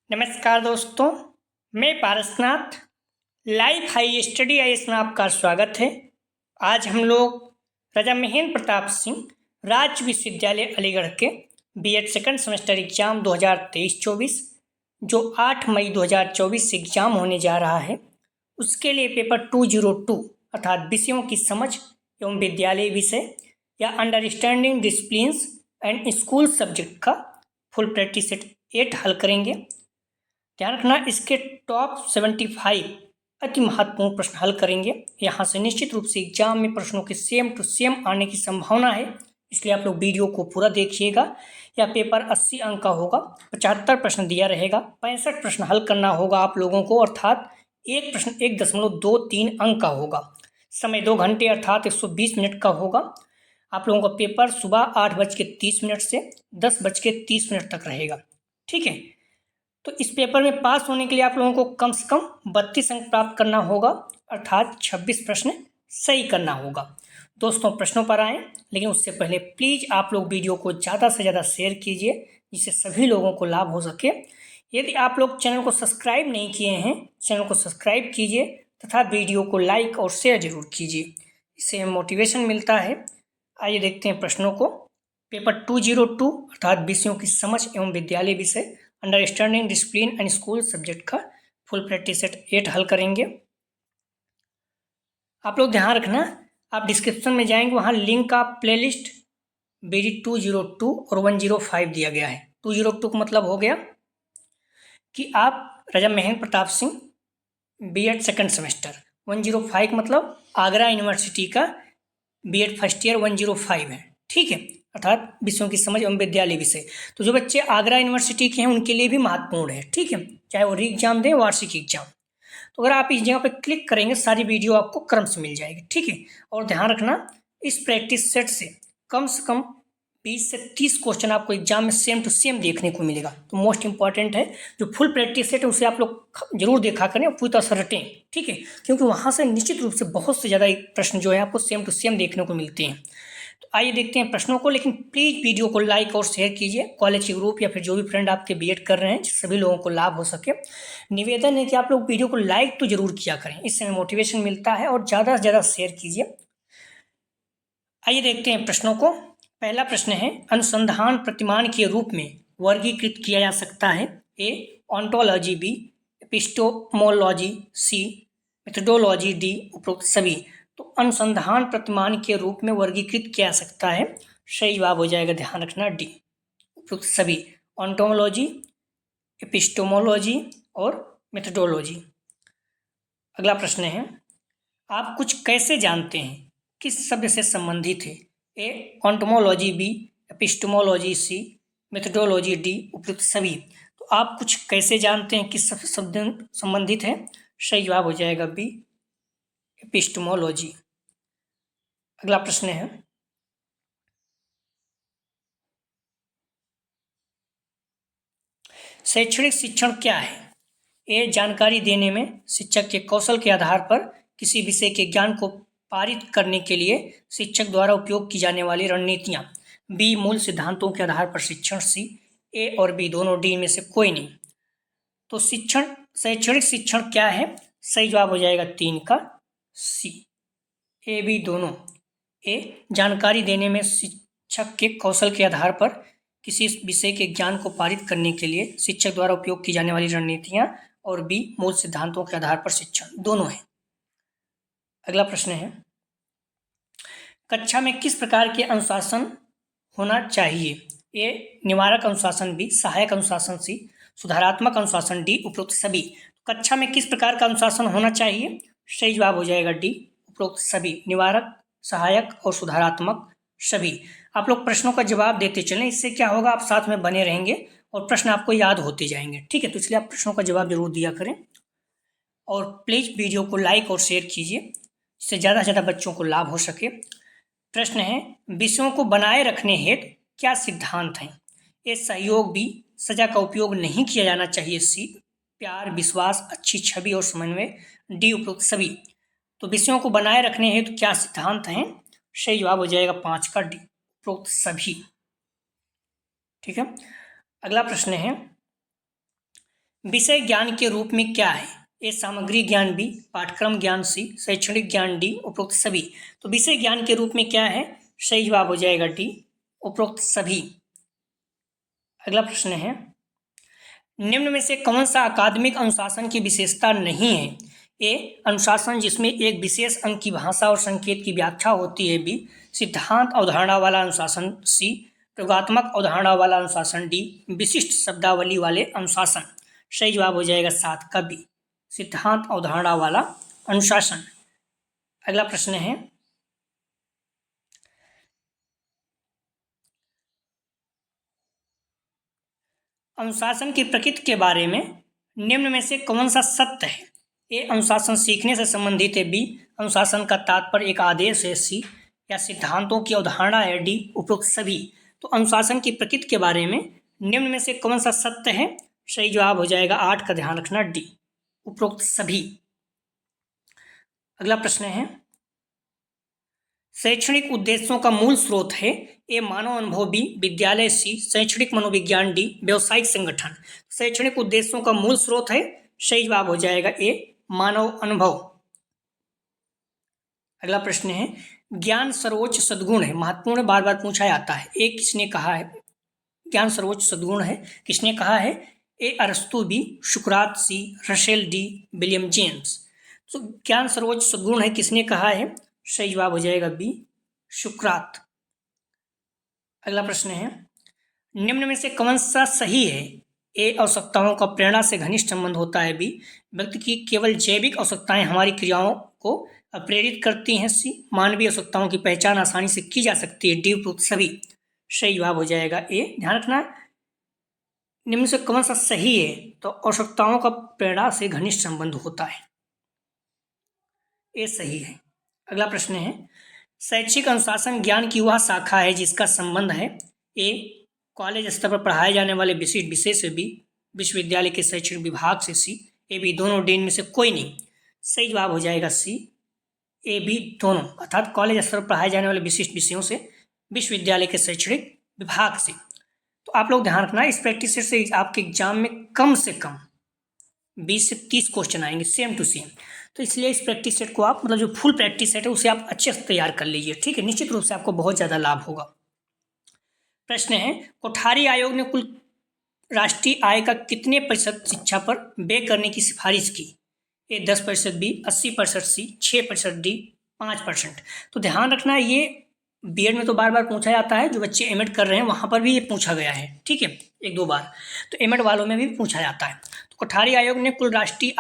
नमस्कार दोस्तों, मैं Parasnath life high study IAS में आपका स्वागत है। आज हम लोग राजा महेंद्र प्रताप सिंह राज्य विश्वविद्यालय अलीगढ़ के बीएड सेकंड सेमेस्टर एग्जाम 2023-24 जो 8 मई 2024 से एग्जाम होने जा रहा है, उसके लिए पेपर 202 अर्थात विषयों की समझ एवं विद्यालय विषय या understanding disciplines and school subject का फुल प्रैक्टिस सेट 8 हल करेंगे। ध्यान रखना, इसके टॉप 75 अति महत्वपूर्ण प्रश्न हल करेंगे। यहाँ से निश्चित रूप से एग्जाम में प्रश्नों के सेम टू सेम आने की संभावना है, इसलिए आप लोग वीडियो को पूरा देखिएगा। यह पेपर 80 अंक का होगा, 75 प्रश्न दिया रहेगा, 65 प्रश्न हल करना होगा आप लोगों को, अर्थात एक प्रश्न 1.23 अंक का होगा। समय 2 घंटे अर्थात 120 मिनट का होगा। आप लोगों का पेपर सुबह 8:30 से 10:30 तक रहेगा। ठीक है, तो इस पेपर में पास होने के लिए आप लोगों को कम से कम 32 अंक प्राप्त करना होगा, अर्थात 26 प्रश्न सही करना होगा। दोस्तों, प्रश्नों पर आएँ, लेकिन उससे पहले प्लीज़ आप लोग वीडियो को ज़्यादा से ज़्यादा शेयर कीजिए, जिससे सभी लोगों को लाभ हो सके। यदि आप लोग चैनल को सब्सक्राइब नहीं किए हैं, चैनल को सब्सक्राइब कीजिए तथा वीडियो को लाइक और शेयर जरूर कीजिए, इससे हमें मोटिवेशन मिलता है। आइए देखते हैं प्रश्नों को। पेपर 202 अर्थात विषयों की समझ एवं विद्यालय विषय understanding discipline and school subject का फुल प्रैक्टिस सेट 8 हल करेंगे। आप लोग ध्यान रखना, आप डिस्क्रिप्शन में जाएंगे, वहाँ लिंक का प्लेलिस्ट BD 202 और 105 दिया गया है। 202 का मतलब हो गया कि आप Raja Mahendra Pratap Singh BEd second semester, 105 का मतलब आगरा यूनिवर्सिटी का बीएड फर्स्ट ईयर 105 है। ठीक है, अर्थात विषयों की समझ एवं विद्यालय विषय। तो जो बच्चे आगरा यूनिवर्सिटी के हैं उनके लिए भी महत्वपूर्ण है। ठीक है, चाहे वो री एग्जाम दें, वार्षिक एग्जाम। तो अगर आप इस जगह पर क्लिक करेंगे, सारी वीडियो आपको क्रम से मिल जाएगी। ठीक है, और ध्यान रखना, इस प्रैक्टिस सेट से कम 20 से 30 क्वेश्चन आपको एग्जाम में सेम टू सेम देखने को मिलेगा। तो मोस्ट इंपॉर्टेंट है, जो फुल प्रैक्टिस सेट है उसे आप लोग जरूर देखा करें और पूरी तरह से रटें। ठीक है, क्योंकि वहाँ से निश्चित रूप से बहुत से ज़्यादा प्रश्न जो है आपको सेम टू सेम देखने को मिलते हैं। तो आइए देखते हैं प्रश्नों को, लेकिन प्लीज़ वीडियो को लाइक और शेयर कीजिए। कॉलेज के ग्रुप या फिर जो भी फ्रेंड आपके बीएड कर रहे हैं, सभी लोगों को लाभ हो सके। निवेदन है कि आप लोग वीडियो को लाइक तो जरूर किया करें, इससे हमें मोटिवेशन मिलता है, और ज़्यादा से ज़्यादा शेयर कीजिए। आइए देखते हैं प्रश्नों को। पहला प्रश्न है, अनुसंधान प्रतिमान के रूप में वर्गीकृत किया जा सकता है। ए ऑन्टोलॉजी, बी एपिस्टोमोलॉजी, सी मेथोडोलॉजी, डी उपरोक्त सभी। तो अनुसंधान प्रतिमान के रूप में वर्गीकृत किया जा सकता है, सही जवाब हो जाएगा, ध्यान रखना, डी उपरोक्त सभी। ऑन्टोमोलॉजी, एपिस्टोमोलॉजी और मेथोडोलॉजी। अगला प्रश्न है, आप कुछ कैसे जानते हैं किस शब्द से संबंधित है। ए ऑन्टोमोलॉजी, बी एपिस्टोमोलॉजी, सी मेथोडोलॉजी, डी उपयुक्त सभी। तो आप कुछ कैसे जानते हैं किस शब्द संबंधित है, सही जवाब हो जाएगा बी एपिस्टोमोलॉजी। अगला प्रश्न है, शैक्षणिक शिक्षण क्या है। ए जानकारी देने में शिक्षक के कौशल के आधार पर किसी विषय के ज्ञान को पारित करने के लिए शिक्षक द्वारा उपयोग की जाने वाली रणनीतियाँ। बी मूल सिद्धांतों के आधार पर शिक्षण, सी ए और बी दोनों, डी में से कोई नहीं। तो शैक्षणिक शिक्षण क्या है, सही जवाब हो जाएगा 3 का सी, ए बी दोनों। ए जानकारी देने में शिक्षक के कौशल के आधार पर किसी विषय के ज्ञान को पारित करने के लिए शिक्षक द्वारा उपयोग की जाने वाली रणनीतियाँ, और बी मूल सिद्धांतों के आधार पर शिक्षण, दोनों है। अगला प्रश्न है, कक्षा में किस प्रकार के अनुशासन होना चाहिए। ए निवारक अनुशासन, बी सहायक अनुशासन, सी सुधारात्मक अनुशासन, डी उपरोक्त सभी। कक्षा में किस प्रकार का अनुशासन होना चाहिए, सही जवाब हो जाएगा डी उपरोक्त सभी, निवारक, सहायक और सुधारात्मक सभी। आप लोग प्रश्नों का जवाब देते चलें, इससे क्या होगा, आप साथ में बने रहेंगे और प्रश्न आपको याद होते जाएंगे। ठीक है, तो इसलिए आप प्रश्नों का जवाब जरूर दिया करें, और प्लीज़ वीडियो को लाइक और शेयर कीजिए, इससे ज़्यादा से ज़्यादा बच्चों को लाभ हो सके। प्रश्न है, विषयों को बनाए रखने हेतु क्या सिद्धांत हैं। ए सहयोग, बी सजा का उपयोग नहीं किया जाना चाहिए, सी प्यार, विश्वास, अच्छी छवि और समन्वय, डी उपरोक्त सभी। तो विषयों को बनाए रखने हेतु क्या सिद्धांत हैं, सही जवाब हो जाएगा 5 का डी उपरोक्त सभी। ठीक है, अगला प्रश्न है, विषय ज्ञान के रूप में क्या है? ए सामग्री ज्ञान, बी पाठ्यक्रम ज्ञान, सी शैक्षणिक ज्ञान, डी उपरोक्त सभी। तो विषय ज्ञान के रूप में क्या है? सही जवाब हो जाएगा डी उपरोक्त सभी। अगला प्रश्न है, निम्न में से कौन सा अकादमिक अनुशासन की विशेषता नहीं है? ए अनुशासन जिसमें एक विशेष अंक की भाषा और संकेत की व्याख्या होती है, बी सिद्धांत अवधारणा वाला अनुशासन, सी प्रयोगात्मक अवधारणा वाला अनुशासन, डी विशिष्ट शब्दावली वाले अनुशासन। सही जवाब हो जाएगा 7 का बी सिद्धांत अवधारणा वाला अनुशासन। अगला प्रश्न है, अनुशासन की प्रकृति के बारे में निम्न में से कौन सा सत्य है? ए अनुशासन सीखने से संबंधित है, बी अनुशासन का तात्पर्य एक आदेश है, सी या सिद्धांतों की अवधारणा है, डी उपरोक्त सभी। तो अनुशासन की प्रकृति के बारे में निम्न में से कौन सा सत्य है? सही जवाब हो जाएगा 8 का, ध्यान रखना, डी उपरोक्त सभी। अगला प्रश्न है, शैक्षणिक उद्देश्यों का मूल स्रोत है? ए मानव अनुभव, बी विद्यालय, सी शैक्षणिक मनोविज्ञान, डी व्यावसायिक संगठन। शैक्षणिक उद्देश्यों का मूल स्रोत है, सही जवाब हो जाएगा ए मानव अनुभव। अगला प्रश्न है, ज्ञान सर्वोच्च सद्गुण है, महत्वपूर्ण, बार बार पूछा जाता है। ए किसने कहा है ज्ञान सर्वोच्च सद्गुण है? किसने कहा है? ए अरस्तु, बी सुकरात, सी रसेल, डी विलियम जेम्स। तो ज्ञान सर्वोच्च सद्गुण है किसने कहा है? सही जवाब हो जाएगा बी सुकरात। अगला प्रश्न है, निम्न में से कौन सा सही है? ए आवश्यकताओं का प्रेरणा से घनिष्ठ संबंध होता है, बी व्यक्ति की केवल जैविक आवश्यकताएं हमारी क्रियाओं को प्रेरित करती हैं, सी मानवीय आवश्यकताओं की पहचान आसानी से की जा सकती है, डी उपरोक्त सभी। सही जवाब हो जाएगा ए। ध्यान रखना, निम्न से कौन सा सही है? तो आवश्यकताओं का प्रेरणा से घनिष्ठ संबंध होता है, ए सही है। अगला प्रश्न है, शैक्षिक अनुशासन ज्ञान की वह शाखा है जिसका संबंध है? ए कॉलेज स्तर पर पढ़ाए जाने वाले विशिष्ट विषय से, बी विश्वविद्यालय के शैक्षणिक विभाग से, सी ए बी दोनों, डी में से कोई नहीं। सही जवाब हो जाएगा सी ए बी दोनों, अर्थात कॉलेज स्तर पर पढ़ाए जाने वाले विशिष्ट विषयों से, विश्वविद्यालय के शैक्षणिक विभाग से। तो आप लोग ध्यान रखना, इस प्रैक्टिस सेट से आपके एग्जाम में कम से कम 20 से 30 क्वेश्चन आएंगे सेम टू सेम। तो इसलिए इस प्रैक्टिस सेट को आप, मतलब जो फुल प्रैक्टिस सेट है उसे आप अच्छे से तैयार कर लीजिए, ठीक है। निश्चित रूप से आपको बहुत ज़्यादा लाभ होगा। प्रश्न है, कोठारी आयोग ने कुल राष्ट्रीय आय का कितने प्रतिशत शिक्षा पर व्यय करने की सिफारिश की? ए 10%, बी 80%, सी 6%, डी 5%। तो ध्यान रखना, ये बीएड में तो बार बार पूछा जाता है, जो बच्चे एमएड कर रहे हैं वहाँ पर भी ये पूछा गया है, ठीक है, 1-2 बार। तो एमएड वालों में भी पूछा जाता है। तो कोठारी आयोग ने कुल राष्ट्रीय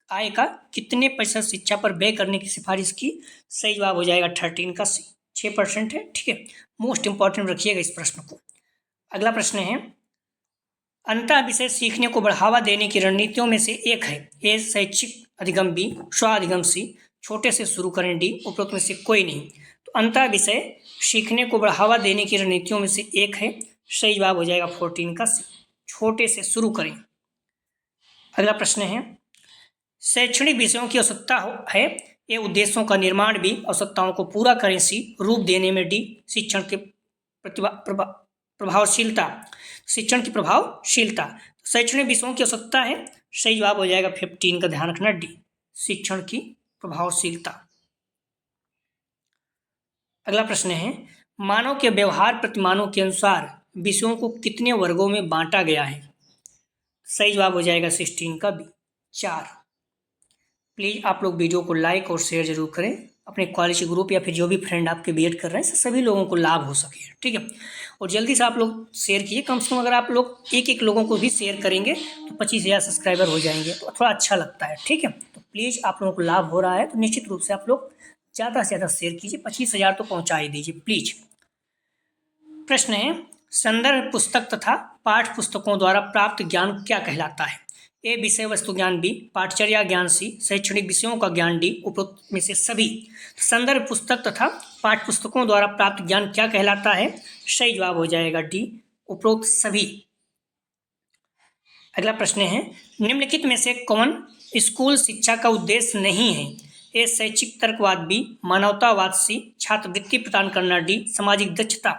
आय का कितने प्रतिशत शिक्षा पर व्यय करने की सिफारिश की? सही जवाब हो जाएगा 13 का सी 6% है, ठीक है। मोस्ट इंपॉर्टेंट रखिएगा इस प्रश्न को। अगला प्रश्न है, अंतः विषय सीखने को बढ़ावा देने की रणनीतियों में से एक है? ए शैक्षिक अधिगम, बी स्व अधिगम, सी छोटे से शुरू करें, डी उपरोक्त में से कोई नहीं। तो अंतः विषय सीखने को बढ़ावा देने की रणनीतियों में से एक है, सही जवाब हो जाएगा 14 का सी छोटे से शुरू करें। अगला प्रश्न है, शैक्षणिक विषयों की आवश्यकता है? ए उद्देश्यों का निर्माण, बी आवश्यकताओं को पूरा करें, सी रूप देने में, डी शिक्षण के प्रभावशीलता, शिक्षण की प्रभावशीलता। शैक्षणिक विषयों की आवश्यकता है, सही जवाब हो जाएगा 15 का, ध्यान रखना, डी शिक्षण की प्रभावशीलता। अगला प्रश्न है, मानव के व्यवहार प्रतिमानों के अनुसार विषयों को कितने वर्गों में बांटा गया है? सही जवाब हो जाएगा 16 का बी 4। प्लीज़ आप लोग वीडियो को लाइक और शेयर जरूर करें, अपने कॉलेज ग्रुप या फिर जो भी फ्रेंड आपके बीएड कर रहे हैं सभी लोगों को लाभ हो सके, ठीक है। और जल्दी से आप लोग शेयर कीजिए, कम से कम अगर आप लोग एक लोगों को भी शेयर करेंगे तो 25,000 सब्सक्राइबर हो जाएंगे, तो थोड़ा अच्छा लगता है, ठीक है। तो प्लीज़ आप लोगों को लाभ हो रहा है तो निश्चित रूप से आप लोग ज़्यादा से ज़्यादा शेयर कीजिए, 25,000 तो पहुँचा ही दीजिए प्लीज। प्रश्न है, संदर्भ पुस्तक तथा पाठ्य पुस्तकों द्वारा प्राप्त ज्ञान क्या कहलाता है? ए विषय वस्तु ज्ञान, बी पाठचर्या ज्ञान, सी शैक्षणिक विषयों का ज्ञान, डी उपरोक्त में से सभी। संदर्भ पुस्तक तथा पाठ्य पुस्तकों द्वारा प्राप्त ज्ञान क्या कहलाता है? सही जवाब हो जाएगा डी उपरोक्त सभी। अगला प्रश्न है, निम्नलिखित में से कौन स्कूल शिक्षा का उद्देश्य नहीं है? ए शैक्षिक तर्कवाद, बी मानवतावाद, सी छात्रवृत्ति प्रदान करना, डी सामाजिक दक्षता।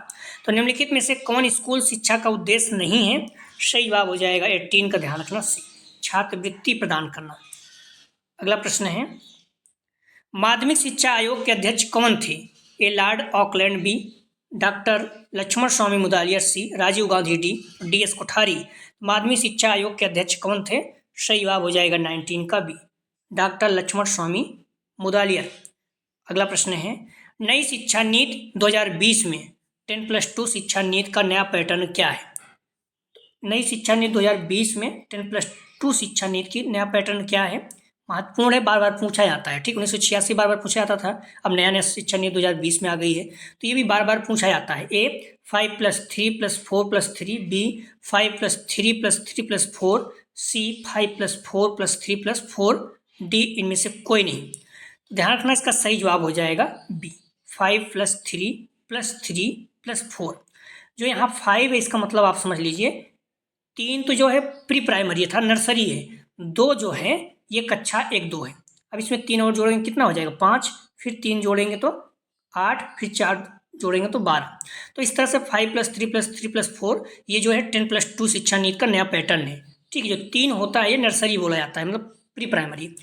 तो निम्नलिखित में से कौन स्कूल शिक्षा का उद्देश्य नहीं है? सही जवाब हो जाएगा 18 का, ध्यान रखना, सी छात्रवृत्ति प्रदान करना। अगला प्रश्न है, माध्यमिक शिक्षा आयोग के अध्यक्ष कौन थे? A lord Auckland, B doctor Lakshman Swami Mudaliar, C Rajiv Gandhi, D S Kothari. माध्यमिक शिक्षा आयोग के अध्यक्ष कौन थे? सही जवाब हो जाएगा 19 का बी, डॉक्टर लक्ष्मण स्वामी मुदालियर। अगला प्रश्न है, नई शिक्षा नीति 2020 में 10+2 शिक्षा नीति का नया पैटर्न क्या है? नई शिक्षा नीति 2020 में 10+2 शिक्षा नीति की नया पैटर्न क्या है? महत्वपूर्ण है, बार बार पूछा जाता है। ठीक, 1986 बार बार पूछा जाता था, अब नया शिक्षा नीति 2020 में आ गई है, तो ये भी बार बार पूछा जाता है। ए 5+3+4+3, बी 5+3+3+4, सी 5+4+3+4, डी इनमें से कोई नहीं। ध्यान रखना, इसका सही जवाब हो जाएगा बी 5+3+3+4। जो यहाँ 5 है, इसका मतलब आप समझ लीजिए 3 तो जो है प्री प्राइमरी था, नर्सरी है, 2 जो है ये कक्षा 1-2 है। अब इसमें 3 और जोड़ेंगे कितना हो जाएगा? 5, फिर 3 जोड़ेंगे तो 8, फिर 4 जोड़ेंगे तो 12। तो इस तरह से 5+3+3+4 ये जो है 10+2 शिक्षा नीति का नया पैटर्न है। ठीक है, जो 3 होता है ये नर्सरी बोला जाता है, मतलब प्री प्राइमरी,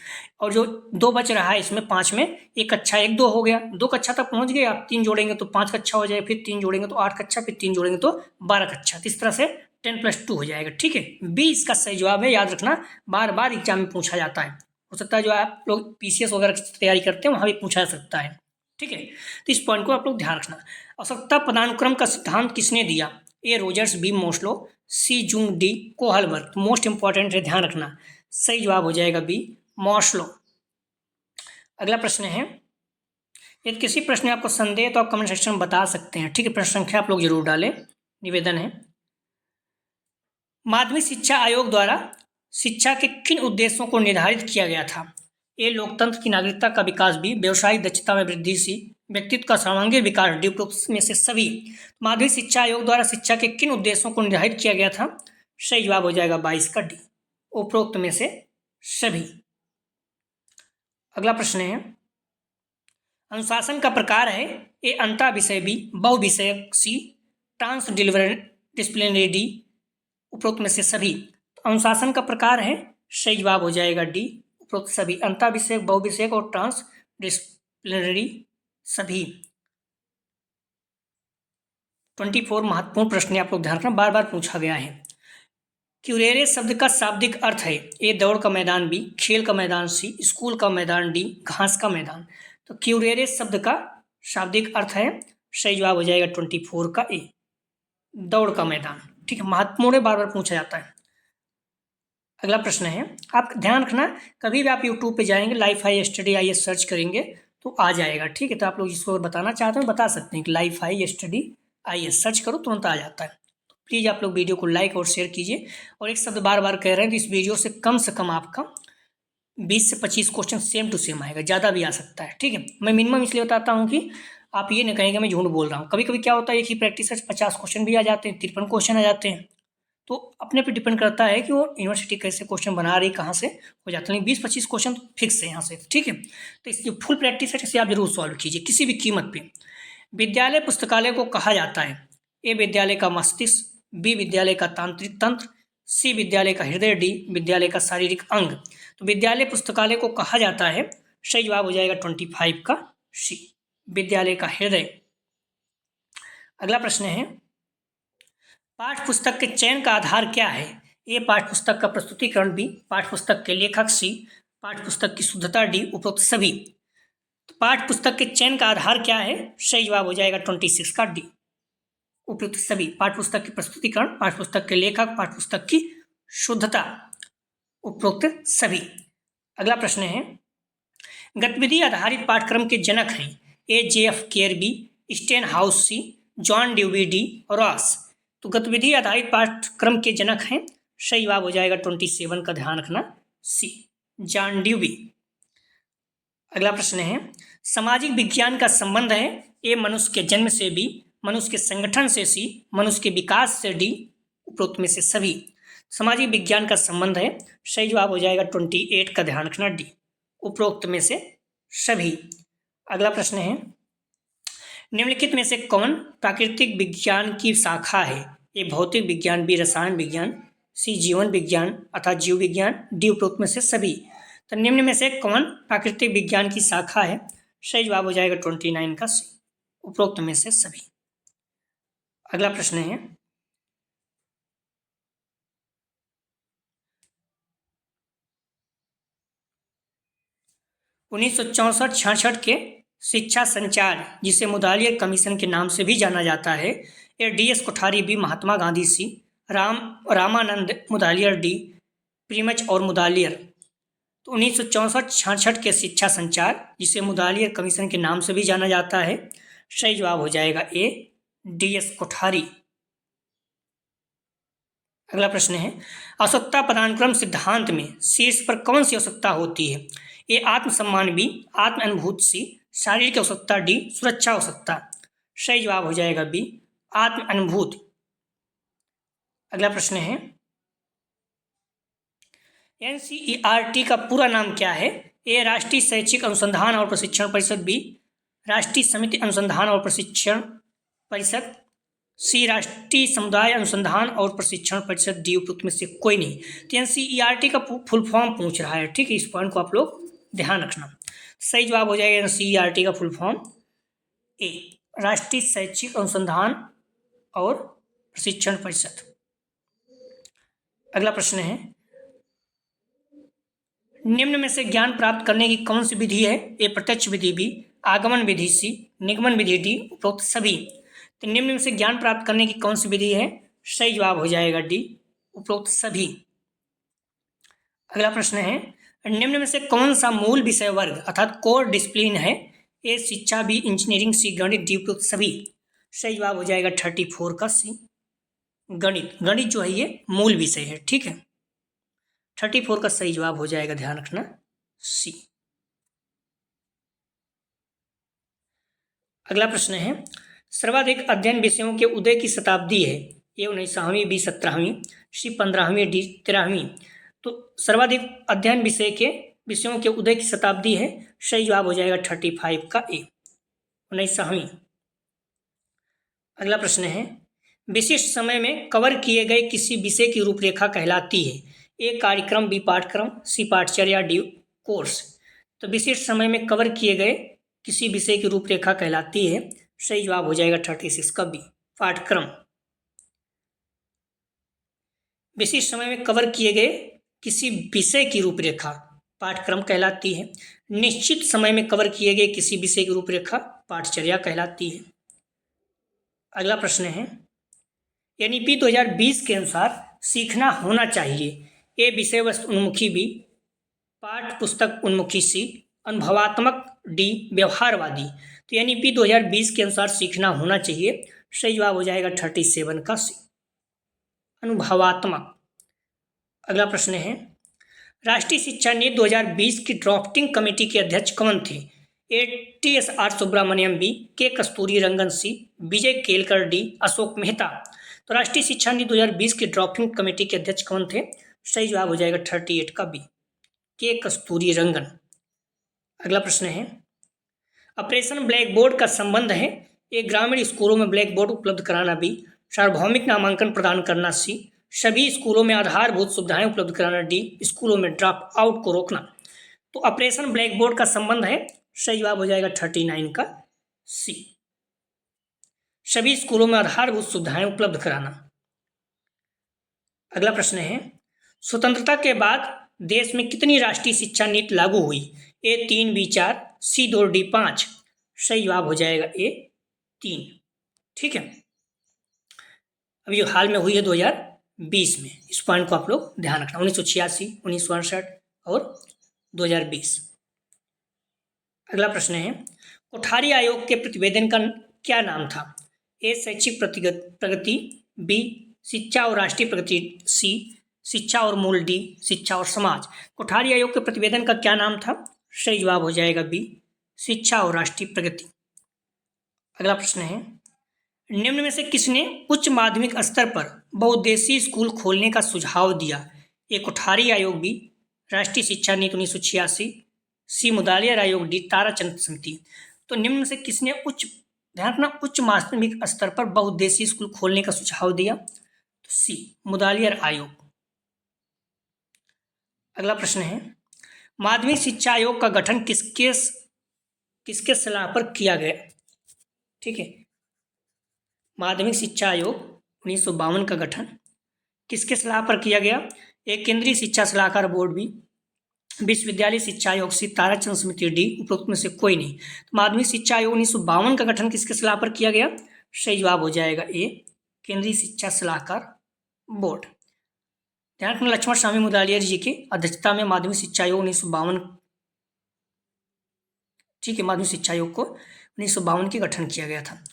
और जो 2 बच रहा है इसमें 5 में, एक कक्षा 1-2 हो गया, 2 कक्षा तक पहुंच गए, आप 3 जोड़ेंगे तो 5 कक्षा हो जाएगा, फिर 3 जोड़ेंगे तो 8 कक्षा, फिर 3 जोड़ेंगे तो 12 कक्षा। तो इस तरह से 10+2 हो जाएगा। ठीक है, बी इसका सही जवाब है, याद रखना, बार बार एग्जाम में पूछा जाता है। हो सकता है जो आप लोग पीसीएस वगैरह की तैयारी करते हैं वहाँ भी पूछा जा सकता है। ठीक है, तो इस पॉइंट को आप लोग ध्यान रखना। आवश्यकता पदानुक्रम का सिद्धांत किसने दिया? A Rogers, B Maslow, C Jung, D Kohlberg. Most important है, ध्यान रखना, सही जवाब हो जाएगा बी मोस्लो। अगला प्रश्न है, यदि किसी प्रश्न में आपको संदेह तो आप कमेंट सेक्शन में बता सकते हैं। ठीक है, प्रश्न संख्या आप लोग जरूर डालें, निवेदन है। माध्यमिक शिक्षा आयोग द्वारा शिक्षा के किन उद्देश्यों को निर्धारित किया गया था? ए लोकतंत्र की नागरिकता का विकास, बी व्यवसायिक दक्षता में वृद्धि, सी व्यक्तित्व का सर्वांगीण विकास, डी उपरोक्त में से सभी। माध्यमिक शिक्षा आयोग द्वारा शिक्षा के किन उद्देश्यों को निर्धारित किया गया था? सही जवाब हो जाएगा 22 का डी, उपरोक्त में से सभी। अगला प्रश्न है, अनुशासन का प्रकार है ए अंतः विषय, बी बहुविषयक, सी ट्रांस डिसिप्लिनरी, डी उपरोक्त में से सभी। अनुशासन का प्रकार है, सही जवाब हो जाएगा डी उपरोक्त सभी, अंतः विषयक, बहुविषयक और ट्रांस डिसिप्लिनरी सभी। 24 महत्वपूर्ण प्रश्न आप लोग ध्यान रखना, बार बार पूछा गया है। क्यूरेरे शब्द का शाब्दिक अर्थ है ए दौड़ का मैदान, बी खेल का मैदान, सी स्कूल का मैदान, डी घास का मैदान। तो क्यूरेरे शब्द का शाब्दिक अर्थ है, सही जवाब हो जाएगा 24 का ए दौड़ का मैदान। ठीक है, महत्वपूर्ण है, बार बार पूछा जाता है। अगला प्रश्न है, आप ध्यान रखना, कभी भी आप यूट्यूब पे जाएंगे, life high study IAS search करेंगे तो आ जाएगा। ठीक है, तो आप लोग जिसको बताना चाहते हैं बता सकते हैं कि life high study IAS search करो, तुरंत आ जाता है। तो प्लीज़ आप लोग वीडियो को लाइक और शेयर कीजिए। और एक शब्द बार बार कह रहे हैं, तो इस वीडियो से कम आपका 20 से 25 क्वेश्चन सेम टू सेम आएगा, ज़्यादा भी आ सकता है। ठीक है, मैं मिनिमम इसलिए बताता हूँ कि आप ये नहीं कहेंगे मैं झूठ बोल रहा हूँ। कभी कभी क्या होता है, एक ही प्रैक्टिस से 50 क्वेश्चन भी आ जाते हैं, 53 क्वेश्चन आ जाते हैं। तो अपने पे डिपेंड करता है कि वो यूनिवर्सिटी कैसे क्वेश्चन बना रही, कहाँ से हो जाता है। 20-25 क्वेश्चन फिक्स है यहाँ से। ठीक है, तो इसकी फुल प्रैक्टिस है, इसे आप जरूर सॉल्व कीजिए किसी भी कीमत पे। विद्यालय पुस्तकालय को कहा जाता है ए विद्यालय का मस्तिष्क, बी विद्यालय का तांत्रिक तंत्र, सी विद्यालय का हृदय, डी विद्यालय का शारीरिक अंग। तो विद्यालय पुस्तकालय को कहा जाता है, सही जवाब हो जाएगा 25 का सी विद्यालय का हृदय। अगला प्रश्न है, पाठ्य पुस्तक के चयन का आधार क्या है? ए पाठ्य पुस्तक का प्रस्तुतिकरण, बी पाठ्य पुस्तक के लेखक, सी पाठ्य पुस्तक की शुद्धता, डी उपरोक्त सभी। तो पाठ्य पुस्तक के चयन का आधार क्या है? सही जवाब हो जाएगा 26 का डी उपरोक्त सभी। पाठ्य पुस्तक की प्रस्तुतिकरण, पाठ्य पुस्तक के लेखक, पाठ्य पुस्तक की शुद्धता, उपरोक्त सभी। अगला प्रश्न है, गतिविधि आधारित पाठ्यक्रम के जनक हैं ए JF केयर, बी स्टेनहाउस, सी जॉन ड्यूवी, डी रॉस। तो गतिविधि आधारित पाठ्यक्रम के जनक हैं, सही जवाब हो जाएगा 27 का, ध्यान रखना सी जॉन ड्यूवी। अगला प्रश्न है, सामाजिक विज्ञान का संबंध है ए मनुष्य के जन्म से, बी मनुष्य के संगठन से, सी मनुष्य के विकास से, डी उपरोक्त में से सभी। सामाजिक विज्ञान का संबंध है, सही जवाब हो जाएगा 28 का, ध्यान रखना डी उपरोक्त में से सभी। अगला प्रश्न है, निम्नलिखित में से कौन प्राकृतिक विज्ञान की शाखा है? ए भौतिक विज्ञान, बी रसायन विज्ञान, सी जीवन विज्ञान अर्थात जीव विज्ञान, डी उपरोक्त में से सभी। तो निम्न में से कौन प्राकृतिक विज्ञान की शाखा है? सही जवाब हो जाएगा 29 का सी, उपरोक्त में से सभी। अगला प्रश्न है 1964-66 के शिक्षा संचार, जिसे मुदालियर कमीशन के नाम से भी जाना जाता है, ये डी.एस. कोठारी बी, महात्मा गांधी सी, रामानंद मुदालियर डी, प्रीमच और मुदालियर। तो 1964-66 के शिक्षा संचार, जिसे मुदालियर कमीशन के नाम से भी जाना जाता है, सही जवाब हो जाएगा ए, डी.एस. कोठारी। अगला प्रश्न है आवश्यकता पदानुक्रम सिद्धांत में शीर्ष पर कौन सी आवश्यकता होती है? ए आत्मसम्मान, बी आत्म अनुभूति, सी शारीरिक आवश्यकता, डी सुरक्षा आवश्यकता। सही जवाब हो जाएगा बी, आत्म अनुभूति। अगला प्रश्न है एनसीईआरटी का पूरा नाम क्या है? ए राष्ट्रीय शैक्षिक अनुसंधान और प्रशिक्षण परिषद, बी राष्ट्रीय समिति अनुसंधान और प्रशिक्षण परिषद, सी राष्ट्रीय समुदाय अनुसंधान और प्रशिक्षण परिषद, डी उपरोक्त में से कोई नहीं। तो एनसीईआरटी का फुल फॉर्म पूछ रहा है, ठीक है, इस पॉइंट को आप लोग ध्यान रखना। सही जवाब हो जाएगा एनसीईआरटी का फुल फॉर्म ए, राष्ट्रीय शैक्षिक अनुसंधान और प्रशिक्षण परिषद। अगला प्रश्न है निम्न में से ज्ञान प्राप्त करने की कौन सी विधि है? ए प्रत्यक्ष विधि, बी आगमन विधि, सी निगमन विधि, डी उपरोक्त सभी। तो निम्न में से ज्ञान प्राप्त करने की कौन सी विधि है? सही जवाब हो जाएगा डी, उपरोक्त सभी। अगला प्रश्न है निम्न में से कौन सा मूल विषय वर्ग अर्थात कोर डिसिप्लिन है? ए शिक्षा, बी इंजीनियरिंग, सी गणित, डी उपरोक्त सभी। सही जवाब हो जाएगा 34 का सी, गणित। गणित जो है ये मूल विषय है, ठीक है। 34 का सही जवाब हो जाएगा, ध्यान रखना, सी। अगला प्रश्न है सर्वाधिक अध्ययन विषयों के उदय की शताब्दी है? ए 19वीं, बी 17वीं, सी 15वीं, डी 13वीं। तो सर्वाधिक अध्ययन विषयों के उदय की शताब्दी है, सही जवाब हो जाएगा 35 का ए, 19वीं। अगला प्रश्न है विशिष्ट समय में कवर किए गए किसी विषय की रूपरेखा कहलाती है? ए कार्यक्रम, बी पाठ्यक्रम, सी पाठचर्या, डी कोर्स। तो विशिष्ट समय में कवर किए गए किसी विषय की रूपरेखा कहलाती है, सही जवाब हो जाएगा 36 का बी, पाठ्यक्रम। विशिष्ट समय में कवर किए गए किसी विषय की रूपरेखा पाठ्यक्रम कहलाती है। निश्चित समय में कवर किए गए किसी विषय की रूपरेखा पाठचर्या कहलाती है। अगला प्रश्न है एनईपी 2020 के अनुसार सीखना होना चाहिए? ए विषय वस्तु उन्मुखी, बी पाठ्य पुस्तक उन्मुखी, सी अनुभवात्मक, डी व्यवहारवादी। तो एनईपी 2020 के अनुसार सीखना होना चाहिए, सही जवाब हो जाएगा 37 का सी, अनुभवात्मक। अगला प्रश्न है राष्ट्रीय शिक्षा नीति 2020 की ड्राफ्टिंग कमेटी के अध्यक्ष कौन थे? ए टी.एस. आर सुब्रमण्यम, बी के कस्तूरी रंगन, सी विजय केलकर, डी अशोक मेहता। तो राष्ट्रीय शिक्षा नीति 2020 की ड्राफ्टिंग कमेटी के अध्यक्ष कौन थे? सही जवाब हो जाएगा 38 का बी, के कस्तूरी रंगन। अगला प्रश्न है ऑपरेशन ब्लैक बोर्ड का संबंध है? ए ग्रामीण स्कूलों में ब्लैक बोर्ड उपलब्ध कराना, बी सार्वभौमिक नामांकन प्रदान करना, सी सभी स्कूलों में आधारभूत सुविधाएं उपलब्ध कराना, डी स्कूलों में ड्रॉप आउट को रोकना। तो ऑपरेशन ब्लैक बोर्ड का संबंध है, सही जवाब हो जाएगा 39 का सी, सभी स्कूलों में आधारभूत सुविधाएं उपलब्ध कराना। अगला प्रश्न है स्वतंत्रता के बाद देश में कितनी राष्ट्रीय शिक्षा नीति लागू हुई? ए 3, बी 4, सी 2, डी 5। सही जवाब हो जाएगा ए 3, ठीक है। अभी हाल में हुई है 2020 में, इस पॉइंट को आप लोग ध्यान रखना, 1986, 1968 और 2020। अगला प्रश्न है कोठारी आयोग के प्रतिवेदन का क्या नाम था? ए शैक्षिक प्रगति, बी शिक्षा और राष्ट्रीय प्रगति, सी शिक्षा और मूल, डी शिक्षा और समाज। कोठारी आयोग के प्रतिवेदन का क्या नाम था? सही जवाब हो जाएगा बी शिक्षा और राष्ट्रीय प्रगति। अगला प्रश्न है निम्न में से किसने उच्च माध्यमिक स्तर पर बहुउद्देशीय स्कूल खोलने का सुझाव दिया? ए कोठारी आयोग, बी राष्ट्रीय शिक्षा नीति 1986, सी मुदालियर आयोग, डी ताराचंद समिति। तो निम्न में से किसने उच्च माध्यमिक स्तर पर बहुउद्देशीय स्कूल खोलने का सुझाव दिया? तो सी मुदालियर आयोग। अगला प्रश्न है, माध्यमिक शिक्षा आयोग का गठन किसके सलाह पर किया गया? ठीक है, माध्यमिक शिक्षा आयोग 1952 का गठन किसके सलाह पर किया गया? एक, केंद्रीय शिक्षा सलाहकार बोर्ड बी, विश्वविद्यालय शिक्षा आयोग सी, ताराचंद समिति डी, उपरोक्त में से कोई नहीं। तो माध्यमिक शिक्षा आयोग 1952 का गठन किसके सलाह पर किया गया? सही जवाब हो जाएगा ए, केंद्रीय शिक्षा सलाहकार बोर्ड। ध्यान रखना, लक्ष्मण स्वामी मुदालियर जी की अध्यक्षता में माध्यमिक शिक्षा आयोग 1952, ठीक है, माध्यमिक शिक्षा आयोग को 1952 के गठन किया गया था।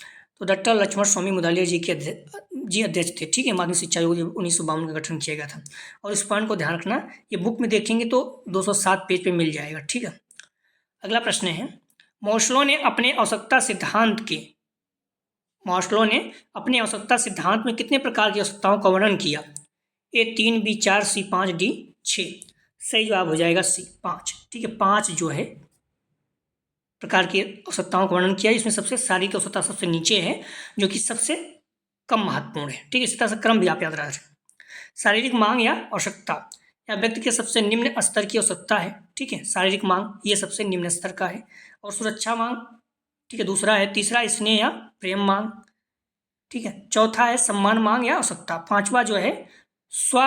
तो डॉक्टर लक्ष्मण स्वामी मुदालियर जी के अध्यक्ष थे, ठीक है। माध्यमिक शिक्षा आयोग 1952 का गठन किया गया था। और इस पॉइंट को ध्यान रखना, ये बुक में देखेंगे तो 207 पेज पे मिल जाएगा, ठीक है। अगला प्रश्न है, मार्शलों ने अपने आवश्यकता सिद्धांत में कितने प्रकार की आवश्यकताओं का वर्णन किया? ए 3, बी 4, सी 5, डी 6। सही जवाब हो जाएगा सी 5, ठीक है। 5 जो है प्रकार की आवश्यकताओं का वर्णन किया, इसमें सबसे शारीरिक आवश्यकता सबसे नीचे है, जो कि सबसे कम महत्वपूर्ण है, ठीक है। इसी तरह से क्रम भी आप याद रखें। शारीरिक मांग या आवश्यकता या व्यक्ति के सबसे निम्न स्तर की आवश्यकता है, ठीक है। शारीरिक मांग ये सबसे निम्न स्तर का है। और सुरक्षा मांग, ठीक है, दूसरा है। तीसरा स्नेह या प्रेम मांग, ठीक है। चौथा है सम्मान मांग या आवश्यकता। पांचवा जो है स्व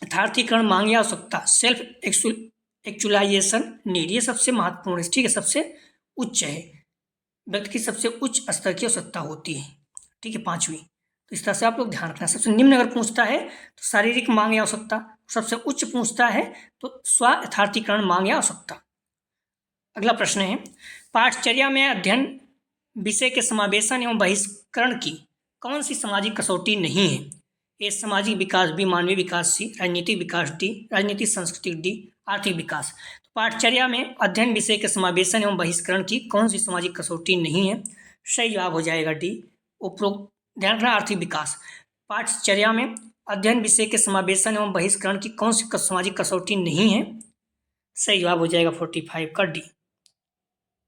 यथार्थीकरण मांग या आवश्यकता, सेल्फ एक्चुअलाइजेशन नीड, ये सबसे महत्वपूर्ण है, ठीक है, सबसे उच्च है, व्यक्ति की सबसे उच्च स्तर की आवश्यकता होती है, ठीक है, 5वीं। तो इस तरह से आप लोग ध्यान रखना। सबसे निम्न अगर पूछता है तो शारीरिक मांग या आवश्यकता, सबसे उच्च पूछता है तो स्व यथार्थीकरण मांग या आवश्यकता। अगला प्रश्न है, पाठचर्या में अध्ययन विषय के समावेशन एवं बहिष्करण की कौन सी सामाजिक कसौटी नहीं है? ए सामाजिक विकास, बी मानवीय विकास, सी राजनीतिक विकास, डी राजनीतिक संस्कृति, डी आर्थिक विकास। तो पाठचर्या में अध्ययन विषय के समावेशन एवं बहिष्करण की कौन सी सामाजिक कसौटी नहीं है? सही जवाब हो जाएगा डी, उपरोक्त। ध्यान रखना, आर्थिक विकास। पाठचर्या में अध्ययन विषय के समावेशन एवं बहिष्करण की कौन सी सामाजिक कसौटी नहीं है? सही जवाब हो जाएगा 45 का डी,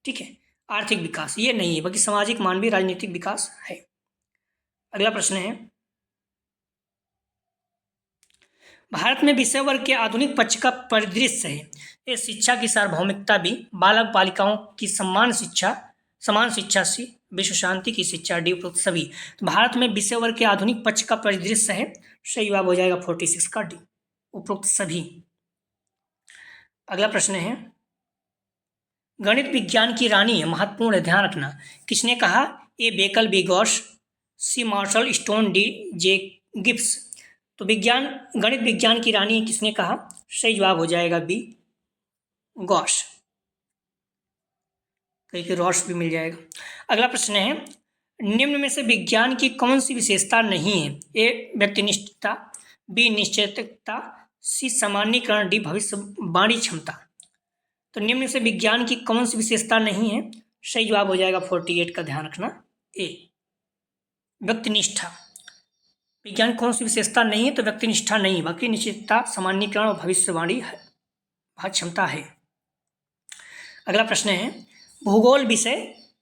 ठीक है। आर्थिक विकास ये नहीं है, बल्कि सामाजिक, मानवीय, राजनीतिक विकास है। अगला प्रश्न है, भारत में विषय वर्ग के आधुनिक पक्ष का परिदृश्य है। ये शिक्षा की सार्वभौमिकता भी, बालक बालिकाओं की समान शिक्षा सी, विश्व शांति की शिक्षा डी, उपरोक्त सभी। तो भारत में विषय वर्ग के आधुनिक पक्ष का परिदृश्य है, सही जवाब हो जाएगा 46 का डी, उपरोक्त सभी। अगला प्रश्न है, गणित विज्ञान की रानी है, महत्वपूर्ण है, ध्यान रखना। किसने कहा? ए बेकल, B Gauss, C Marshall Stone, D J Gibbs. तो गणित विज्ञान की रानी किसने कहा? सही जवाब हो जाएगा बी गॉस, कहीं रॉस भी मिल जाएगा। अगला प्रश्न है, निम्न में से विज्ञान की कौन सी विशेषता नहीं है? ए व्यक्तिनिष्ठता, बी निश्चयता, सी सामान्यीकरण, डी भविष्यवाणी क्षमता। तो निम्न से विज्ञान की कौन सी विशेषता नहीं है? सही जवाब हो जाएगा 48 का, ध्यान रखना ए व्यक्तिनिष्ठा। विज्ञान कौन सी विशेषता नहीं है? तो व्यक्तिनिष्ठा नहीं, बाकी निश्चितता, सामान्यीकरण और भविष्यवाणी क्षमता है। अगला प्रश्न है, भूगोल विषय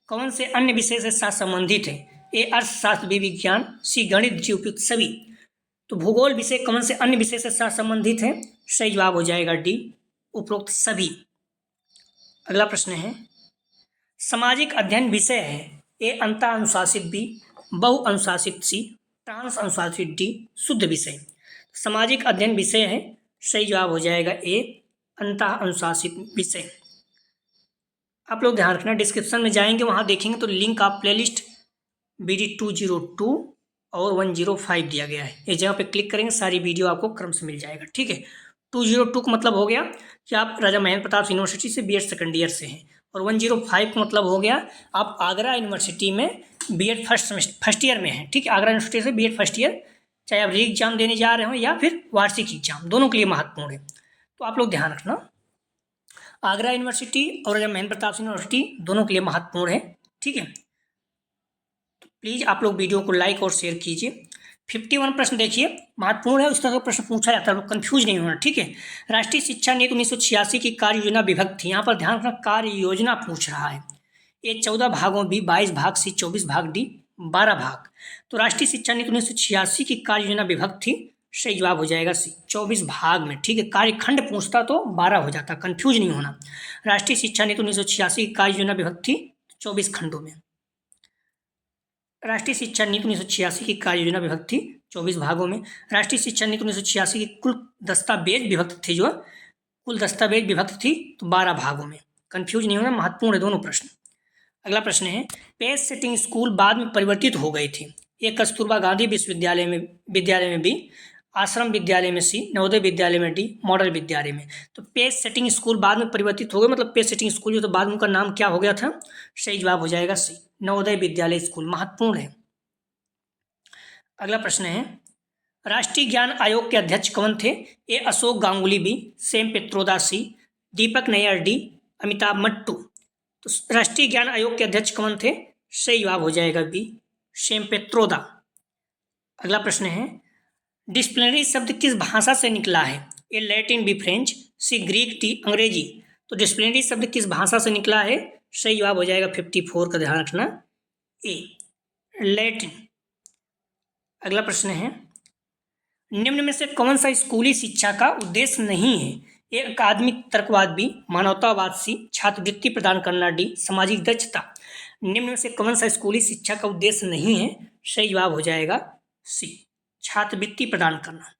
कौन से अन्य विषय से साथ संबंधित है? ए अर्थशास्त्र, बी विज्ञान, सी गणित, डी उपयुक्त सभी। तो भूगोल विषय कौन से अन्य विषय से साथ संबंधित है? सही जवाब हो जाएगा डी, उपरोक्त सभी। अगला प्रश्न है, सामाजिक अध्ययन विषय है। ए अंतः अनुशासित, बी बहु अनुशासित, सी ट्रांस अनुशासित, डी शुद्ध विषय। सामाजिक अध्ययन विषय है, सही जवाब हो जाएगा ए अंतः अनुशासित विषय। आप लोग ध्यान रखना, डिस्क्रिप्शन में जाएंगे वहाँ देखेंगे तो लिंक आप प्लेलिस्ट BD 202 और 105 दिया गया है। इस जगह पे क्लिक करेंगे, सारी वीडियो आपको क्रम से मिल जाएगा, ठीक है। 202 का मतलब हो गया कि आप राजा महेंद्र प्रताप यूनिवर्सिटी से BEd सेकेंड ईयर से हैं, और 105 का मतलब हो गया आप आगरा यूनिवर्सिटी में BEd फर्स्ट ईयर में हैं, ठीक है। आगरा यूनिवर्सिटी से BEd फर्स्ट ईयर, चाहे आप री एग्जाम देने जा रहे हो या फिर वार्षिक एग्जाम, दोनों के लिए महत्वपूर्ण है। तो आप लोग ध्यान रखना, आगरा यूनिवर्सिटी और राजा महेंद्र प्रताप यूनिवर्सिटी दोनों के लिए महत्वपूर्ण है, ठीक है। तो प्लीज़ आप लोग वीडियो को लाइक और शेयर कीजिए। 51 प्रश्न देखिए, महत्वपूर्ण है, उस तरह का प्रश्न पूछा जाता है, कंफ्यूज नहीं होना, ठीक है। राष्ट्रीय शिक्षा नीति 1986 की कार्य योजना विभक्त थी। यहाँ पर ध्यान रखना, कार्य योजना पूछ रहा है। ए 14 भागों, बी 22 भाग, सी 24 भाग, डी 12 भाग। तो राष्ट्रीय शिक्षा नीति 1986 की कार्य योजना विभक्त थी, सही जवाब हो जाएगा सी, 24 भाग में। ठीक है, कार्यखंड पूछता तो 12 हो जाता, कंफ्यूज नहीं होना। राष्ट्रीय शिक्षा नीति 1986 की कार्य योजना विभक्त थी 24 खंडों में। राष्ट्रीय शिक्षा नीति 1986 की कार्य योजना विभक्त थी 24 भागों में। राष्ट्रीय शिक्षा नीति 1986 की कुल दस्तावेज विभक्त थी, जो कुल दस्तावेज विभक्त थी तो 12 भागों में। कंफ्यूज नहीं होना, महत्वपूर्ण है दोनों प्रश्न। अगला प्रश्न है, पेज सेटिंग स्कूल बाद में परिवर्तित हो गए थे। एक कस्तूरबा गांधी विश्वविद्यालय में बी, आश्रम विद्यालय में सी, नवोदय विद्यालय में डी, मॉडल विद्यालय में। तो पेज सेटिंग स्कूल बाद में परिवर्तित हो गए, मतलब पेज सेटिंग स्कूल जो तो बाद में उनका नाम क्या हो गया था। सही जवाब हो जाएगा सी, नवोदय विद्यालय स्कूल, महत्वपूर्ण है। अगला प्रश्न है, राष्ट्रीय ज्ञान आयोग के अध्यक्ष कौन थे। ए अशोक गांगुली बी, सेम पेत्रोदा सी, दीपक नैयर डी, अमिताभ मट्टू। तो राष्ट्रीय ज्ञान आयोग के अध्यक्ष कौन थे। सही जवाब हो जाएगा बी, सेम पेत्रोदा। अगला प्रश्न है, डिसिप्लिनरी शब्द किस भाषा से निकला है। ए लैटिन बी फ्रेंच, सी ग्रीक डी अंग्रेजी। तो डिसिप्लिनरी शब्द किस भाषा से निकला है। सही जवाब हो जाएगा 54 का ध्यान रखना, ए लैटिन। अगला प्रश्न है, निम्न में से कौन सा स्कूली शिक्षा का उद्देश्य नहीं है। ए अकादमिक तर्कवाद बी, मानवतावाद सी, छात्रवृत्ति प्रदान करना डी, सामाजिक दक्षता। निम्न में से कौन सा स्कूली शिक्षा का उद्देश्य नहीं है। सही जवाब हो जाएगा सी, छात्रवृत्ति प्रदान करना।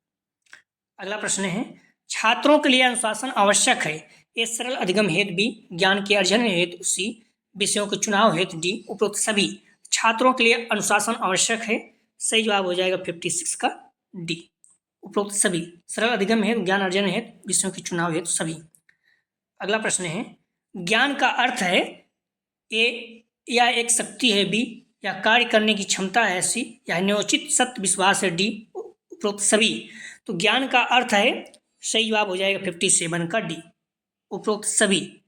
अगला प्रश्न है, छात्रों के लिए अनुशासन आवश्यक है। ए सरल अधिगम हेतु बी, ज्ञान के अर्जन हेतु सी, विषयों के चुनाव हेतु डी, उपरोक्त सभी। छात्रों के लिए अनुशासन आवश्यक है। सही जवाब हो जाएगा 56 का डी, उपरोक्त सभी। सरल अधिगम हेतु, ज्ञान अर्जन हेतु, विषयों के चुनाव हेतु सभी। अगला प्रश्न है, ज्ञान का अर्थ है ए, या एक शक्ति है बी, या कार्य करने की क्षमता है सी, या न्योचित सत्य विश्वास है डी, उपरोक्त सभी। तो ज्ञान का अर्थ है, सही जवाब हो जाएगा 57 का डी, उपरोक्त सभी।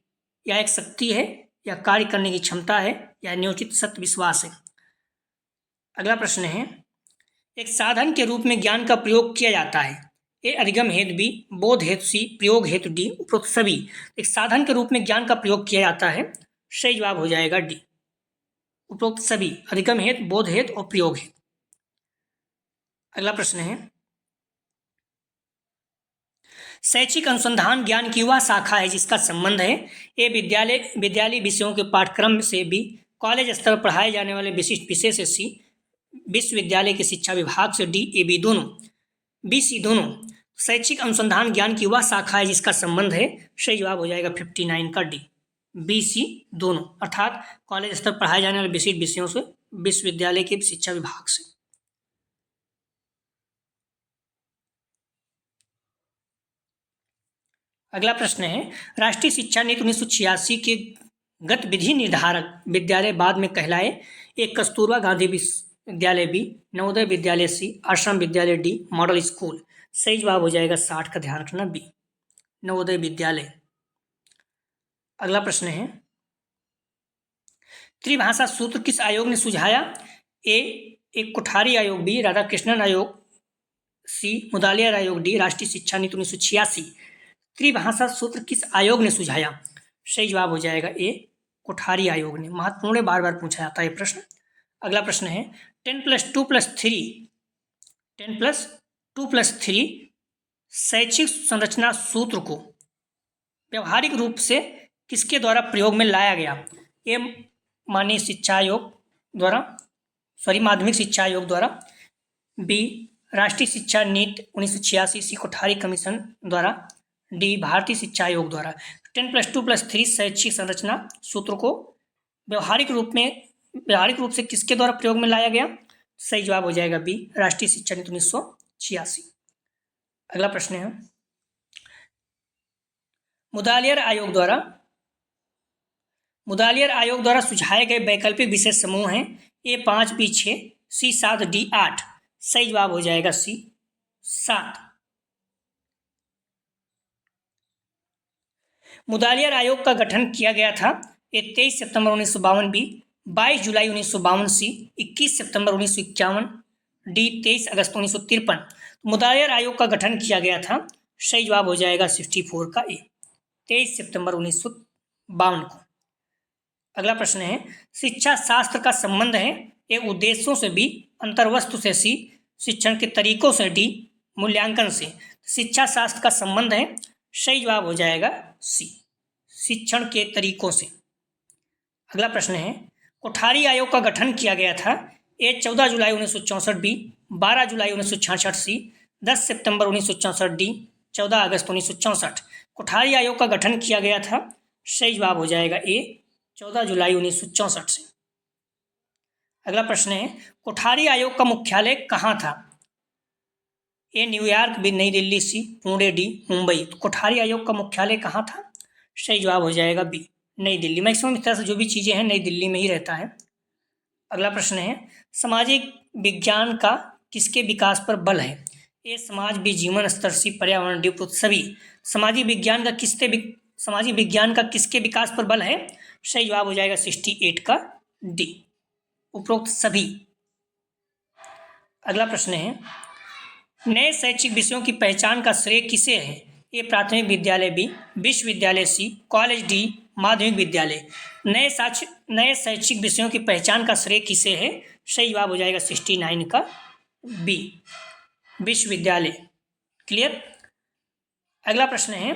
या एक शक्ति है, या कार्य करने की क्षमता है, या न्योचित सत्य विश्वास है। अगला प्रश्न है, एक साधन के रूप में ज्ञान का प्रयोग किया जाता है। ए अधिगम हेतु बी, बोध हेतु सी, प्रयोग हेतु डी, उपरोक्त सभी। एक साधन के रूप में ज्ञान का प्रयोग किया जाता है। सही जवाब हो जाएगा डी, उपरोक्त सभी, अधिगम हेतु, बोध हेतु और प्रयोग हेतु। अगला प्रश्न है, शैक्षिक अनुसंधान ज्ञान की वह शाखा है जिसका संबंध है। ए विद्यालय विषयों के पाठ्यक्रम से बी, कॉलेज स्तर पर पढ़ाए जाने वाले विशिष्ट विषय से सी, विश्वविद्यालय के शिक्षा विभाग से डी, ए बी दोनों, बी सी दोनों। शैक्षिक अनुसंधान ज्ञान की वह शाखा है जिसका संबंध है। सही जवाब हो जाएगा 59 का डी, बी सी दोनों, अर्थात कॉलेज स्तर पर पढ़ाए जाने वाले विशिष्ट विषयों से, विश्वविद्यालय के शिक्षा विभाग से। अगला प्रश्न है, राष्ट्रीय शिक्षा नीति 1986 के गतिविधि निर्धारक विद्यालय बाद में कहलाए। एक कस्तूरबा गांधी विद्यालय बी, नवोदय विद्यालय सी, आश्रम विद्यालय डी, मॉडल स्कूल। सही जवाब हो जाएगा 60 का ध्यान रखना, बी नवोदय विद्यालय। अगला प्रश्न है, त्रिभाषा सूत्र किस आयोग ने सुझाया। ए एक कोठारी आयोग, बी राधाकृष्णन आयोग, सी मुदालियार आयोग, डी राष्ट्रीय शिक्षा नीति 1986। त्रिभाषा सूत्र किस आयोग ने सुझाया। सही जवाब हो जाएगा ए कोठारी आयोग ने, महत्वपूर्ण, बार बार पूछा जाता है प्रश्न। अगला प्रश्न है, 10+2+3 शैक्षिक संरचना सूत्र को व्यवहारिक रूप से किसके द्वारा प्रयोग में लाया गया। ए माननीय शिक्षा आयोग द्वारा, माध्यमिक शिक्षा आयोग द्वारा, बी राष्ट्रीय शिक्षा नीति 1986 सी कोठारी कमीशन द्वारा, डी भारतीय शिक्षा आयोग द्वारा। 10+2+3 शैक्षिक संरचना सूत्र को व्यवहारिक रूप से किसके द्वारा प्रयोग में लाया गया। सही जवाब हो जाएगा बी राष्ट्रीय शिक्षा नीति 1986। अगला प्रश्न है, मुदालियार आयोग द्वारा सुझाए गए वैकल्पिक विषय समूह हैं। ए 5 बी 6 सी 7 डी 8। सही जवाब हो जाएगा सी 7। मुदालियार आयोग का गठन किया गया था। ए 23 सितंबर 1952 बी, 22 जुलाई 1952 सी, 21 सितंबर 1951 डी, 23 अगस्त 1953। मुदालियार आयोग का गठन किया गया था। सही जवाब हो जाएगा 64 का ए, 23 सितंबर 1952 को। अगला प्रश्न है, शिक्षा शास्त्र का संबंध है। ए उद्देश्यों से बी, अंतर्वस्तु से सी, शिक्षण के तरीकों से डी, मूल्यांकन से। शिक्षा शास्त्र का संबंध है, सही जवाब हो जाएगा सी, शिक्षण के तरीकों से। अगला प्रश्न है, कोठारी आयोग का गठन किया गया था। ए 14 जुलाई 1964, बी 12 जुलाई 1966, सी 10 सितंबर 1964, डी 14 अगस्त 1964। कोठारी आयोग का गठन किया गया था, सही जवाब हो जाएगा ए 14 जुलाई 1964 से। अगला प्रश्न है, कोठारी आयोग का मुख्यालय कहाँ था। ए न्यूयॉर्क, बी नई दिल्ली, सी पुणे, डी मुंबई। तो कोठारी आयोग का मुख्यालय कहाँ था, सही जवाब हो जाएगा बी नई दिल्ली। मैक्सिमम इस तरह से जो भी चीज़ें हैं नई दिल्ली में ही रहता है। अगला प्रश्न है, सामाजिक विज्ञान का किसके विकास पर बल है। ए समाज, बी जीवन स्तर, सी पर्यावरण, डी उपरोक्त सभी। सामाजिक विज्ञान का किसके विकास पर बल है, सही जवाब हो जाएगा 68 का डी उपरोक्त सभी। अगला प्रश्न है, नए शैक्षिक विषयों की पहचान का श्रेय किसे है। ए प्राथमिक विद्यालय, बी विश्वविद्यालय, सी कॉलेज, डी माध्यमिक विद्यालय। नए शैक्षिक विषयों की पहचान का श्रेय किसे है, सही जवाब हो जाएगा 69 का बी विश्वविद्यालय। क्लियर। अगला प्रश्न है,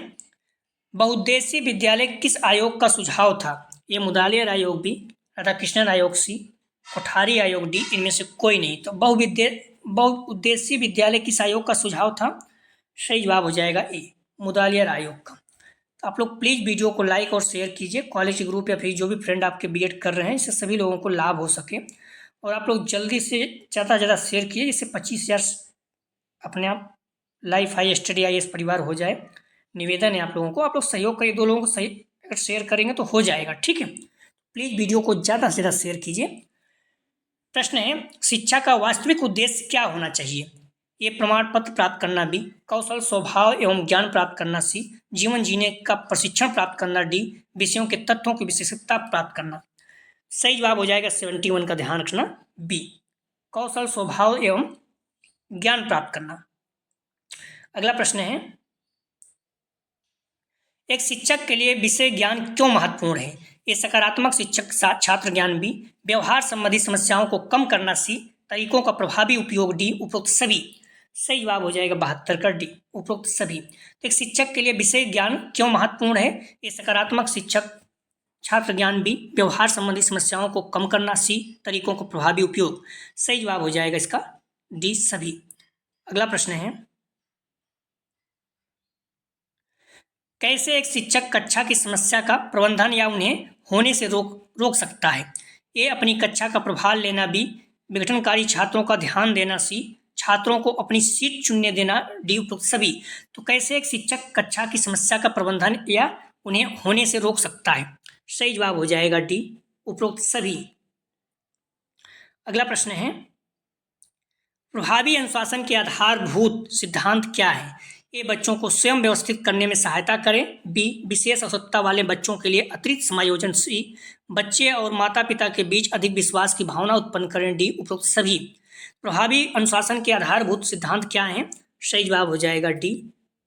बहुउद्देशीय विद्यालय किस आयोग का सुझाव था। ये मुदालियर आयोग, बी राधाकृष्णन आयोग, सी कोठारी आयोग, डी इनमें से कोई नहीं। तो बहुउद्देशीय विद्यालय किस आयोग का सुझाव था, सही जवाब हो जाएगा ए मुदालियर आयोग का। तो आप लोग प्लीज़ वीडियो को लाइक और शेयर कीजिए, कॉलेज ग्रुप या फिर जो भी फ्रेंड आपके बीएड कर रहे हैं, इससे सभी लोगों को लाभ हो सके। और आप लोग जल्दी से ज़्यादा से ज़्यादा शेयर कीजिए, जिससे 25,000 अपने आप लाइफ हाई स्टडी IAS परिवार हो जाए। निवेदन है आप लोगों को, आप लोग सहयोग करिए, 2 लोगों को सही अगर शेयर करेंगे तो हो जाएगा, ठीक है। प्लीज़ वीडियो को ज़्यादा से ज़्यादा शेयर कीजिए। प्रश्न है, शिक्षा का वास्तविक उद्देश्य क्या होना चाहिए। ये प्रमाण पत्र प्राप्त करना, बी कौशल स्वभाव एवं ज्ञान प्राप्त करना, सी जीवन जीने का प्रशिक्षण प्राप्त करना, डी विषयों के तत्वों की विशेषता प्राप्त करना। सही जवाब हो जाएगा 71 का, ध्यान रखना बी कौशल स्वभाव एवं ज्ञान प्राप्त करना। अगला प्रश्न है, एक शिक्षक के लिए विषय ज्ञान क्यों महत्वपूर्ण है। ये सकारात्मक शिक्षक छात्र ज्ञान, बी व्यवहार संबंधी समस्याओं को कम करना, सी तरीकों का प्रभावी उपयोग, डी उपरोक्त सभी। सही जवाब हो जाएगा 72 का डी उपरोक्त सभी। तो एक शिक्षक के लिए विषय ज्ञान क्यों महत्वपूर्ण है। ये सकारात्मक शिक्षक छात्र ज्ञान, बी व्यवहार संबंधी समस्याओं को कम करना, सी तरीकों का प्रभावी उपयोग। सही जवाब हो जाएगा इसका डी सभी। अगला प्रश्न है, कैसे एक शिक्षक कक्षा की समस्या का प्रबंधन या उन्हें होने से रोक सकता है। ए अपनी कक्षा का प्रभार लेना, बी विघटनकारी छात्रों का ध्यान देना, सी छात्रों को अपनी सीट चुनने देना, डी उपरोक्त सभी। तो कैसे एक शिक्षक कक्षा की समस्या का प्रबंधन या उन्हें होने से रोक सकता है, सही जवाब हो जाएगा डी उपरोक्त सभी। अगला प्रश्न है, प्रभावी अनुशासन के आधारभूत सिद्धांत क्या है। ए बच्चों को स्वयं व्यवस्थित करने में सहायता करें, बी विशेष आवश्यकता वाले बच्चों के लिए अतिरिक्त समायोजन, सी बच्चे और माता पिता के बीच अधिक विश्वास की भावना उत्पन्न करें, डी उपरोक्त सभी। प्रभावी अनुशासन के आधारभूत सिद्धांत क्या हैं, सही जवाब हो जाएगा डी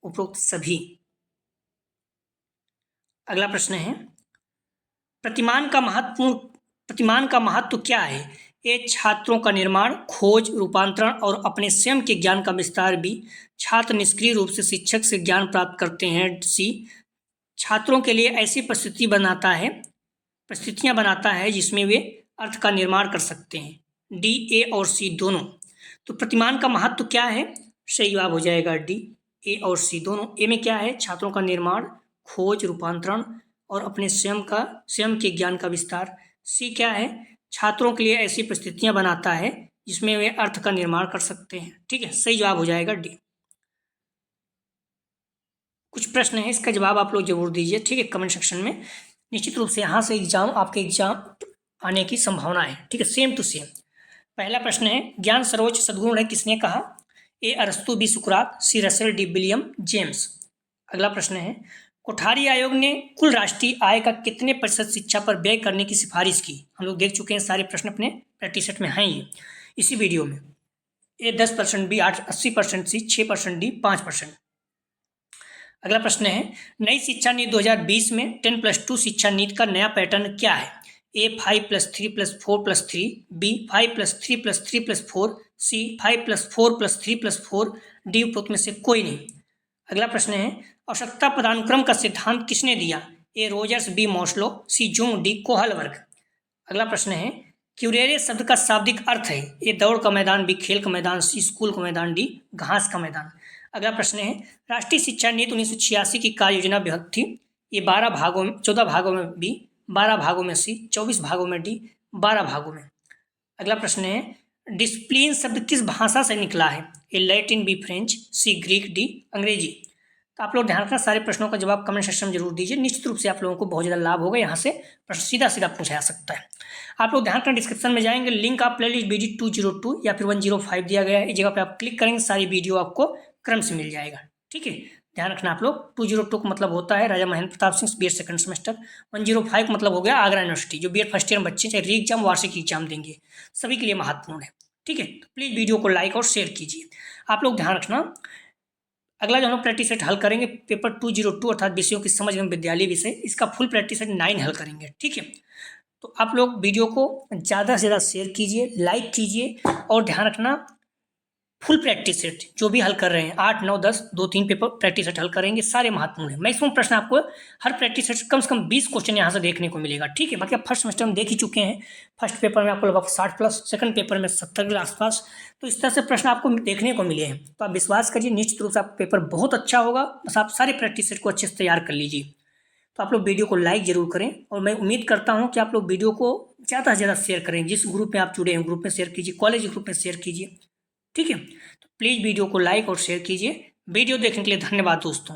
उपरोक्त सभी। अगला प्रश्न है, प्रतिमान का महत्व क्या है। ए छात्रों का निर्माण, खोज, रूपांतरण और अपने स्वयं के ज्ञान का विस्तार, बी छात्र निष्क्रिय रूप से शिक्षक से ज्ञान प्राप्त करते हैं, सी छात्रों के लिए ऐसी परिस्थितियां बनाता है जिसमें वे अर्थ का निर्माण कर सकते हैं, डी ए और सी दोनों। तो प्रतिमान का महत्व क्या है, सही जवाब हो जाएगा डी ए और सी दोनों। ए में क्या है, छात्रों का निर्माण, खोज, रूपांतरण और अपने स्वयं के ज्ञान का विस्तार। सी क्या है, छात्रों के लिए ऐसी परिस्थितियां बनाता है जिसमें वे अर्थ का निर्माण कर सकते हैं, ठीक है। सही जवाब हो जाएगा डी। कुछ प्रश्न है, इसका जवाब आप लोग जरूर दीजिए, ठीक है, कमेंट सेक्शन में। निश्चित रूप से यहाँ से आपके एग्जाम आने की संभावना है, ठीक है, सेम टू सेम। पहला प्रश्न है, ज्ञान सर्वोच्च सद्गुण है, किसने कहा। ए अरस्तु, बी सुकरात, सी रसेल, डी विलियम जेम्स। अगला प्रश्न है, कोठारी आयोग ने कुल राष्ट्रीय आय का कितने प्रतिशत शिक्षा पर व्यय करने की सिफारिश की। हम लोग देख चुके हैं, सारे प्रश्न अपने प्रैक्टिस सेट में हैं ये इसी वीडियो में। ए 10%, बी 80%, सी 6%, डी 5%। अगला प्रश्न है, नई शिक्षा नीति 2020 में 10+2 शिक्षा नीति का नया पैटर्न क्या है। ए 5+3+4+3, बी 5+3+3+4, सी 5+4+3+4, डी उपरोक्त में से कोई नहीं। अगला प्रश्न है आवश्यकता पदानुक्रम का सिद्धांत किसने दिया? A Rogers, B Maslow, C Jung, D Kohlberg. अगला प्रश्न है क्यूरेरे शब्द का शाब्दिक अर्थ है? ए दौड़ का मैदान, बी खेल का मैदान, सी स्कूल का मैदान, डी घास का मैदान। अगला प्रश्न है राष्ट्रीय शिक्षा नीति 1986 की कार्य योजना विभक्त थी? ये 12 भागों में, 14 भागों में बी, 12 भागों में सी, 24 भागों में डी, 12 भागों में। अगला प्रश्न है डिसिप्लिन शब्द किस भाषा से निकला है? ए लैटिन, बी फ्रेंच, सी ग्रीक, डी अंग्रेजी। तो आप लोग ध्यान रखना, सारे प्रश्नों का जवाब कमेंट सेक्शन में जरूर दीजिए। निश्चित रूप से आप लोगों को बहुत ज़्यादा लाभ होगा, यहाँ से प्रश्न सीधा सीधा पूछा जा सकता है। आप लोग ध्यान रखना, डिस्क्रिप्शन में जाएंगे, लिंक आप प्लेलिस्ट BG 202 या फिर 105 दिया गया है, इस जगह पे आप क्लिक करेंगे, सारी वीडियो आपको क्रम से मिल जाएगा। ठीक है, ध्यान रखना आप लोग। 202 का मतलब होता है Raja Mahendra Pratap Singh BEd second semester. 105 का मतलब हो गया आगरा यूनिवर्सिटी, जो BEd फर्स्ट ईयर में बच्चे चाहे री एग्जाम, वार्षिक एग्जाम देंगे, सभी के लिए महत्वपूर्ण है। ठीक है, तो प्लीज़ वीडियो को लाइक और शेयर कीजिए। आप लोग ध्यान रखना, अगला जो हम लोग प्रैक्टिस सेट हल करेंगे पेपर 202 अर्थात विषयों की समझ एवं विद्यालय विषय, इसका फुल प्रैक्टिस सेट 9 हल करेंगे। ठीक है, तो आप लोग वीडियो को ज़्यादा से ज़्यादा शेयर कीजिए, लाइक कीजिए और ध्यान रखना फुल प्रैक्टिस सेट जो भी हल कर रहे हैं 8, 9, 10 2-3 पेपर प्रैक्टिस सेट हल करेंगे, सारे महत्वपूर्ण है। मैक्सिमम प्रश्न आपको हर प्रैक्टिस सेट कम से कम 20 क्वेश्चन यहाँ से देखने को मिलेगा। ठीक है, बाकी आप फर्स्ट सेमेस्टर में देख ही चुके हैं, फर्स्ट पेपर में आपको लगभग 60+, सेकंड पेपर में 70 के आसपास, तो इस तरह से प्रश्न आपको देखने को मिले हैं। तो आप विश्वास करिए, निश्चित रूप से आपका पेपर बहुत अच्छा होगा, बस आप सारे प्रैक्टिस सेट को अच्छे से तैयार कर लीजिए। तो आप लोग वीडियो को लाइक जरूर करें और मैं उम्मीद करता हूँ कि आप लोग वीडियो को ज़्यादा से ज़्यादा शेयर करें। जिस ग्रुप में आप जुड़े हैं ग्रुप में शेयर कीजिए, कॉलेज ग्रुप में शेयर कीजिए। ठीक है, तो प्लीज़ वीडियो को लाइक और शेयर कीजिए। वीडियो देखने के लिए धन्यवाद दोस्तों।